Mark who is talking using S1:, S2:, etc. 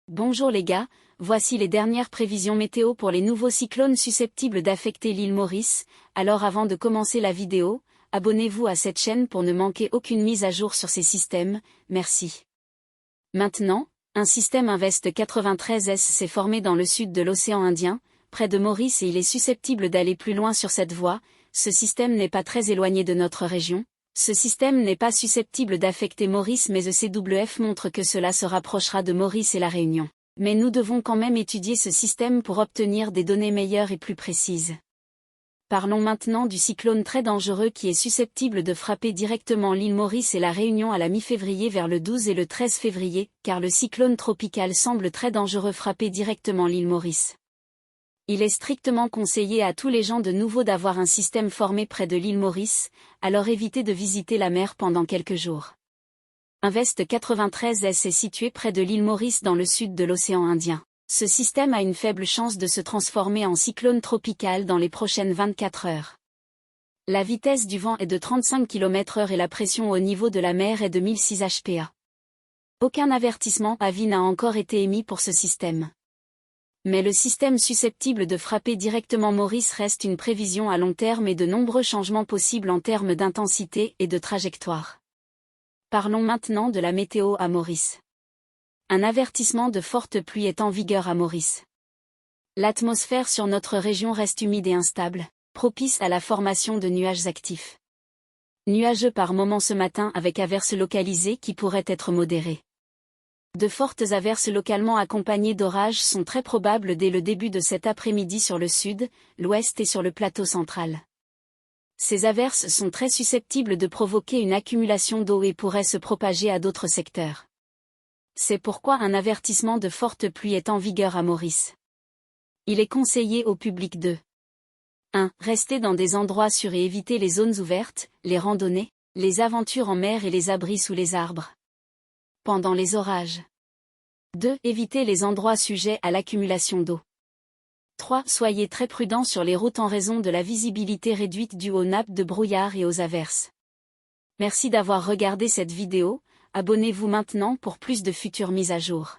S1: Bonjour les gars, voici les dernières prévisions météo pour les nouveaux cyclones susceptibles d'affecter l'île Maurice. Alors avant de commencer la vidéo, abonnez-vous à cette chaîne pour ne manquer aucune mise à jour sur ces systèmes, merci. Maintenant, un système Invest 93S s'est formé dans le sud de l'océan Indien, près de Maurice et il est susceptible d'aller plus loin sur cette voie. Ce système n'est pas très éloigné de notre région. Ce système n'est pas susceptible d'affecter Maurice mais ECWF montre que cela se rapprochera de Maurice et la Réunion. Mais nous devons quand même étudier ce système pour obtenir des données meilleures et plus précises. Parlons maintenant du cyclone très dangereux qui est susceptible de frapper directement l'île Maurice et la Réunion à la mi-février vers le 12 et le 13 février, car le cyclone tropical semble très dangereux frapper directement l'île Maurice. Il est strictement conseillé à tous les gens de nouveau d'avoir un système formé près de l'île Maurice, alors évitez de visiter la mer pendant quelques jours. Invest 93S est situé près de l'île Maurice dans le sud de l'océan Indien. Ce système a une faible chance de se transformer en cyclone tropical dans les prochaines 24 heures. La vitesse du vent est de 35 km/h et la pression au niveau de la mer est de 1006 HPA. Aucun avertissement avis n'a encore été émis pour ce système. Mais le système susceptible de frapper directement Maurice reste une prévision à long terme et de nombreux changements possibles en termes d'intensité et de trajectoire. Parlons maintenant de la météo à Maurice. Un avertissement de forte pluie est en vigueur à Maurice. L'atmosphère sur notre région reste humide et instable, propice à la formation de nuages actifs. Nuageux par moments ce matin avec averses localisées qui pourraient être modérées. De fortes averses localement accompagnées d'orages sont très probables dès le début de cet après-midi sur le sud, l'ouest et sur le plateau central. Ces averses sont très susceptibles de provoquer une accumulation d'eau et pourraient se propager à d'autres secteurs. C'est pourquoi un avertissement de forte pluie est en vigueur à Maurice. Il est conseillé au public de 1. Rester dans des endroits sûrs et éviter les zones ouvertes, les randonnées, les aventures en mer et les abris sous les arbres. Pendant les orages. 2. Éviter les endroits sujets à l'accumulation d'eau. 3. Soyez très prudents sur les routes en raison de la visibilité réduite due aux nappes de brouillard et aux averses. Merci d'avoir regardé cette vidéo, abonnez-vous maintenant pour plus de futures mises à jour.